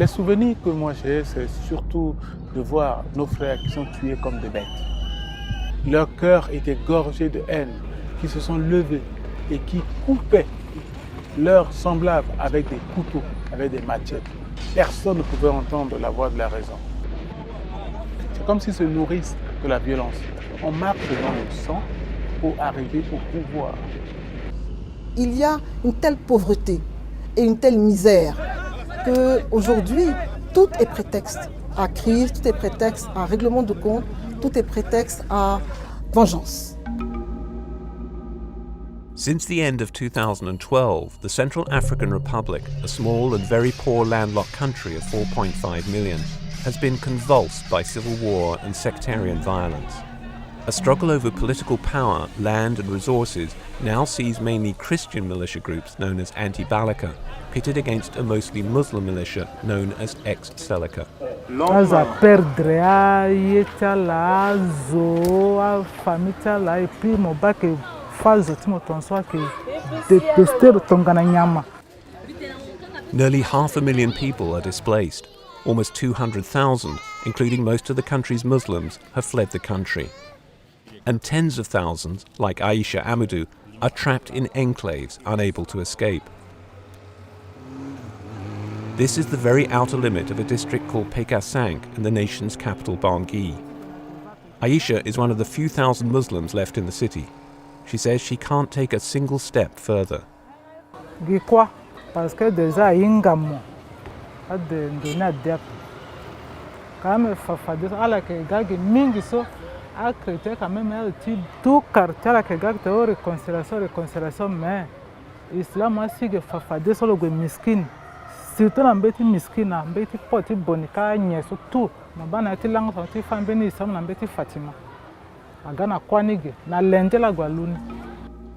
Les souvenirs que moi j'ai, c'est surtout de voir nos frères qui sont tués comme des bêtes. Leur cœur était gorgé de haine, qui se sont levés et qui coupaient leurs semblables avec des couteaux, avec des machettes. Personne ne pouvait entendre la voix de la raison. C'est comme s'ils se nourrissent de la violence. On marche dans le sang pour arriver au pouvoir. Il y a une telle pauvreté et une telle misère qu'aujourd'hui, tout est prétexte à crise, tout est prétexte à règlement de compte, tout est prétexte à vengeance. Since the end of 2012, the Central African Republic, a small and very poor landlocked country of 4.5 million, has been convulsed by civil war and sectarian violence. A struggle over political power, land and resources now sees mainly Christian militia groups known as anti-Balaka, pitted against a mostly Muslim militia known as ex-Seleka. Nearly 500,000 people are displaced. Almost 200,000, including most of the country's Muslims, have fled the country. And tens of thousands, like Aisha Amadou, are trapped in enclaves, unable to escape. This is the very outer limit of a district called Pékin in the nation's capital Bangui. Aisha is one of the few thousand Muslims left in the city. She says she can't take a single step further.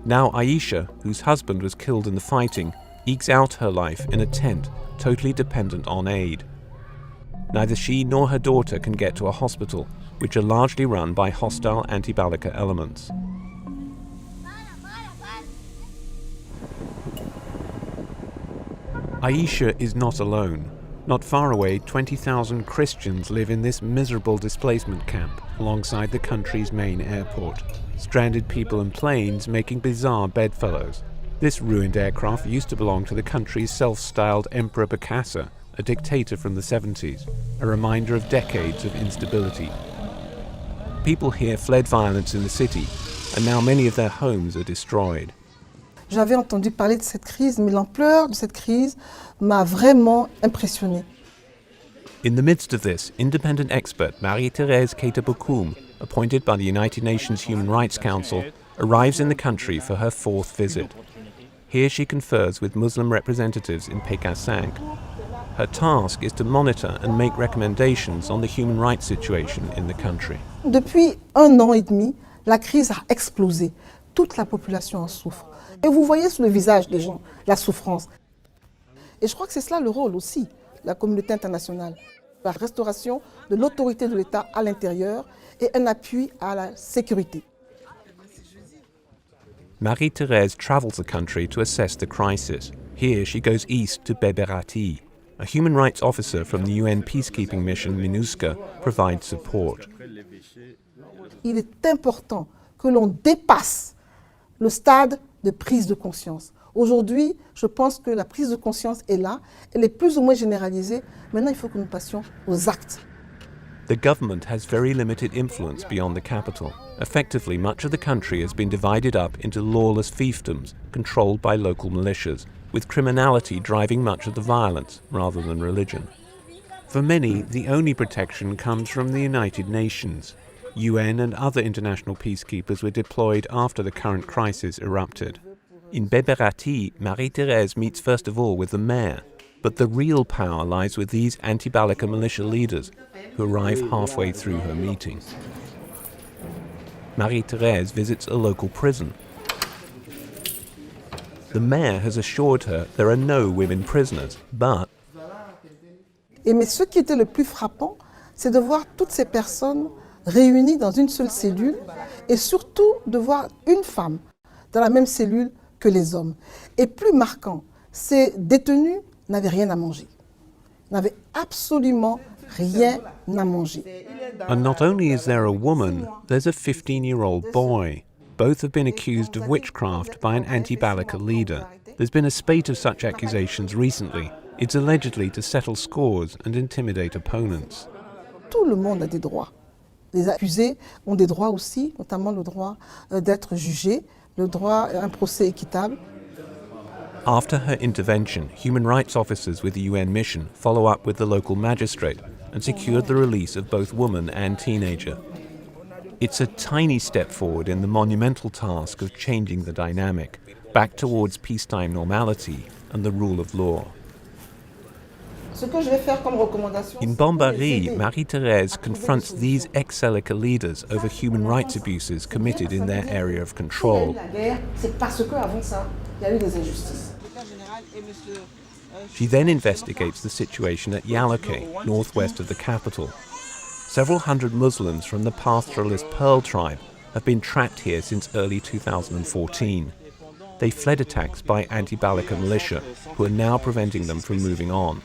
Now Aisha, whose husband was killed in the fighting, ekes out her life in a tent, totally dependent on aid. Neither she nor her daughter can get to a hospital, which are largely run by hostile anti-Balaka elements. Aisha is not alone. Not far away, 20,000 Christians live in this miserable displacement camp alongside the country's main airport. Stranded people and planes making bizarre bedfellows. This ruined aircraft used to belong to the country's self-styled Emperor Bokassa, a dictator from the 70s, a reminder of decades of instability. People here fled violence in the city, and now many of their homes are destroyed. J'avais entendu parler de cette crise, mais l'ampleur de cette crise m'a vraiment impressionnée. In the midst of this, independent expert Marie-Thérèse Keita-Bokoum, appointed by the United Nations Human Rights Council, arrives in the country for her fourth visit. Here she confers with Muslim representatives in Pékin. Her task is to monitor and make recommendations on the human rights situation in the country. Depuis 1 an et demi, la crise a explosé. Toute la population en souffre. Et vous voyez sur le visage des gens la souffrance. Et je crois que c'est cela le rôle aussi de la communauté internationale. La restauration de l'autorité de l'État à l'intérieur et un appui à la sécurité. Marie-Thérèse travels the country to assess the crisis. Here she goes east to Beberati. A human rights officer from the UN peacekeeping mission MINUSCA provides support. Il est important que l'on dépasse le stade de prise de conscience. Aujourd'hui, je pense que la prise de conscience est là, elle est plus ou moins généralisée. Maintenant, il faut que nous passions aux actes. The government has very limited influence beyond the capital. Effectively, much of the country has been divided up into lawless fiefdoms controlled by local militias, with criminality driving much of the violence rather than religion. For many, the only protection comes from the United Nations. UN and other international peacekeepers were deployed after the current crisis erupted. In Beberati, Marie-Thérèse meets first of all with the mayor, but the real power lies with these anti-Balaka militia leaders who arrive halfway through her meeting. Marie-Thérèse visits a local prison. The mayor has assured her there are no women prisoners, but... Mais ce qui était le plus frappant, c'est de voir toutes ces personnes réunies dans une seule cellule et surtout de voir une femme dans la même cellule que les hommes. Et plus marquant, ces détenus n'avaient rien à manger. Ils n'avaient absolument rien à manger. And not only is there a woman, there's a 15-year-old boy. Both have been accused of witchcraft by an anti-Balaka leader. There's been a spate of such accusations recently. It's allegedly to settle scores and intimidate opponents. Tout le monde a des droits. Les accusés ont des droits aussi, notamment le droit d'être jugés, le droit à un procès équitable. After her intervention, human rights officers with the UN mission follow up with the local magistrate and secured the release of both woman and teenager. It's a tiny step forward in the monumental task of changing the dynamic, back towards peacetime normality and the rule of law. In Bambari, Marie-Thérèse confronts these ex-Seleka leaders over human rights abuses committed in their area of control. She then investigates the situation at Yaloke, northwest of the capital. Several hundred Muslims from the pastoralist Pearl tribe have been trapped here since early 2014. They fled attacks by anti-Balaka militia, who are now preventing them from moving on.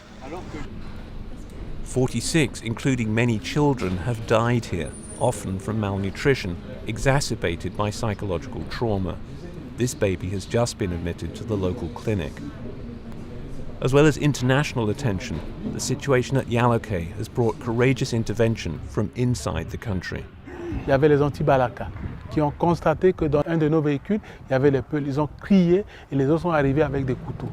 46, including many children, have died here, often from malnutrition, exacerbated by psychological trauma. This baby has just been admitted to the local clinic. As well as international attention, the situation at Yaloke has brought courageous intervention from inside the country. Il y avait les anti-Balaka qui ont constaté que dans un de nos véhicules, il y avait les Peuls. Ils ont crié et les autres sont arrivés avec des couteaux.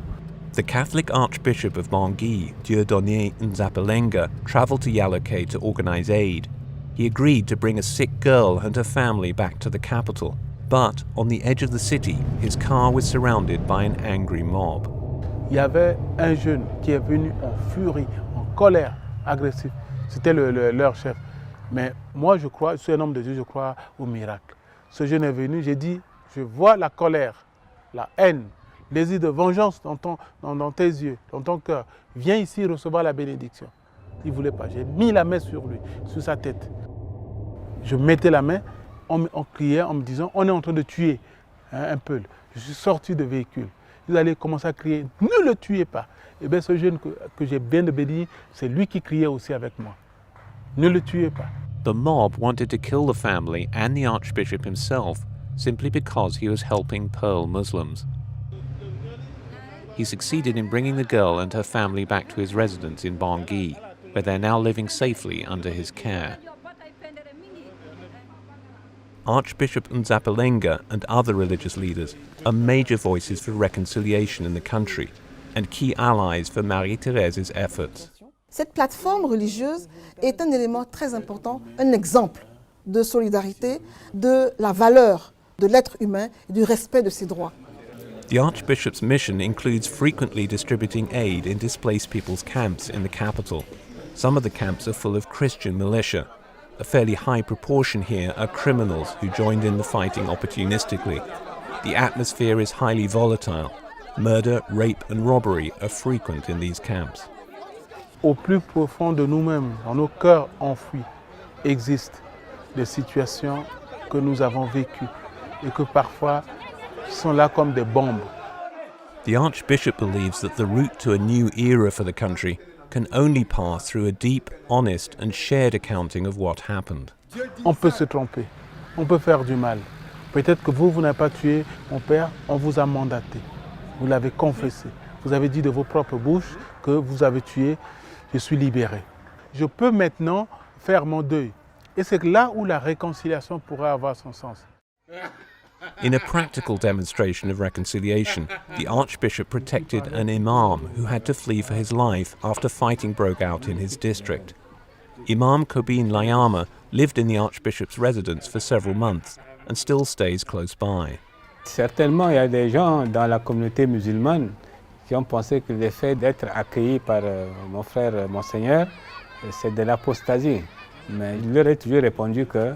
The Catholic Archbishop of Bangui, Dieudonné Nzapelenga, travelled to Yaloke to organise aid. He agreed to bring a sick girl and her family back to the capital. But on the edge of the city, his car was surrounded by an angry mob. Il y avait un jeune qui est venu en furie, en colère, agressif. C'était leur chef. Mais moi, je suis un homme de Dieu, je crois au miracle. Ce jeune est venu, j'ai dit, je vois la colère, la haine, le désir de vengeance dans tes yeux, dans ton cœur. Viens ici recevoir la bénédiction. Il ne voulait pas. J'ai mis la main sur lui, sur sa tête. Je mettais la main, on criait en me disant, on est en train de tuer un Peul. Je suis sorti de véhicule. Ils allaient commencer à crier, ne le tuez pas. Et bien ce jeune que j'ai bien béni, c'est lui qui criait aussi avec moi. Ne le tuez pas. The mob wanted to kill the family and the Archbishop himself simply because he was helping Pearl Muslims. He succeeded in bringing the girl and her family back to his residence in Bangui, where they're now living safely under his care. Archbishop Nzapelenga and other religious leaders are major voices for reconciliation in the country and key allies for Marie-Thérèse's efforts. Cette plateforme religieuse est un élément très important, un exemple de solidarité, de la valeur de l'être humain et du respect de ses droits. The Archbishop's mission includes frequently distributing aid in displaced people's camps in the capital. Some of the camps are full of Christian militia. A fairly high proportion here are criminals who joined in the fighting opportunistically. The atmosphere is highly volatile. Murder, rape and robbery are frequent in these camps. Au plus profond de nous-mêmes, dans nos cœurs enfouis, existent des situations que nous avons vécues et que parfois sont là comme des bombes. The Archbishop believes that the route to a new era for the country can only pass through a deep, honest and shared accounting of what happened. On peut se tromper, on peut faire du mal. Peut-être que vous n'avez pas tué mon père, on vous a mandaté. Vous l'avez confessé. Vous avez dit de vos propres bouches que vous avez tué, je suis libéré. Je peux maintenant faire mon deuil. Et c'est là où la réconciliation pourra avoir son sens. In a practical demonstration of reconciliation, the Archbishop protected an imam who had to flee for his life after fighting broke out in his district. Imam Kobin Layama lived in the Archbishop's residence for several months and still stays close by. Certainement, il y a des gens dans la communauté musulmane qui ont pensé que le fait d'être accueilli par mon frère Monseigneur, c'est de l'apostasie. Mais je leur ai toujours répondu que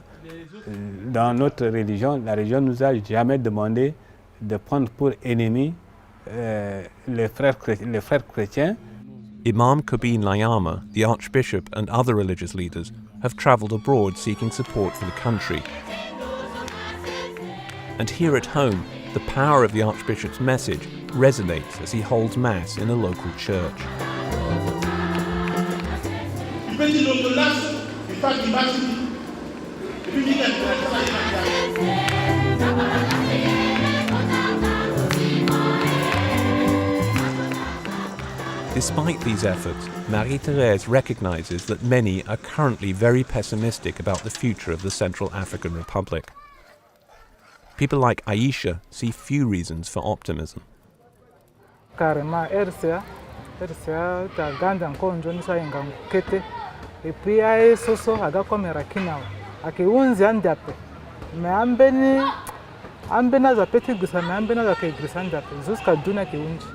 dans notre religion, la religion ne nous a jamais demandé de prendre pour ennemis les frères chrétiens. Imam Kobin Layama, the Archbishop and other religious leaders have travelled abroad seeking support for the country. And here at home, the power of the Archbishop's message resonates as he holds Mass in a local church. Presidente lo laço e faz embaixo. Despite these efforts, Marie-Thérèse recognizes that many are currently very pessimistic about the future of the Central African Republic. People like Aisha see few reasons for optimism. Carrément, RCA ta ganda nkonjo nisa ingangkete et puis ay soso aga komera kinawa akiunzi andape me ambena za peti gusa me ambena za ke gusa andape zuska duna ke unji.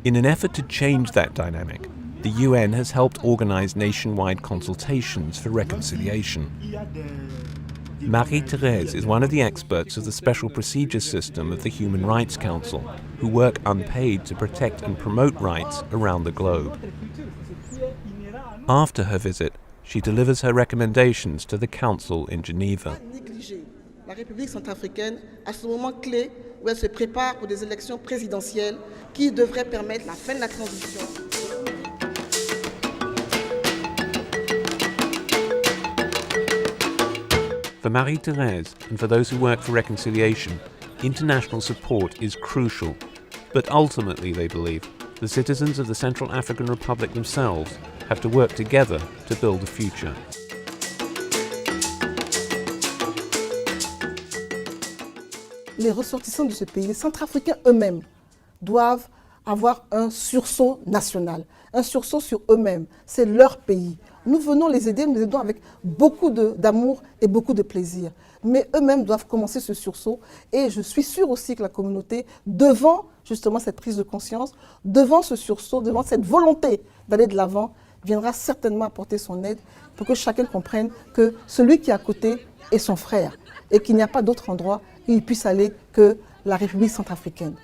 In an effort to change that dynamic, the UN has helped organize nationwide consultations for reconciliation. Marie-Thérèse is one of the experts of the Special Procedures System of the Human Rights Council, who work unpaid to protect and promote rights around the globe. After her visit, she delivers her recommendations to the Council in Geneva. La République centrafricaine, à ce moment clé où elle se prépare pour des élections présidentielles qui devraient permettre la fin de la transition. For Marie-Thérèse and for those who work for reconciliation, international support is crucial. But ultimately, they believe, the citizens of the Central African Republic themselves have to work together to build a future. Les ressortissants de ce pays, les Centrafricains eux-mêmes, doivent avoir un sursaut national, un sursaut sur eux-mêmes. C'est leur pays. Nous venons les aider, nous les aidons avec beaucoup d'amour et beaucoup de plaisir. Mais eux-mêmes doivent commencer ce sursaut. Et je suis sûre aussi que la communauté, devant justement cette prise de conscience, devant ce sursaut, devant cette volonté d'aller de l'avant, viendra certainement apporter son aide pour que chacun comprenne que celui qui est à côté est son frère et qu'il n'y a pas d'autre endroit où il puisse aller que la République centrafricaine.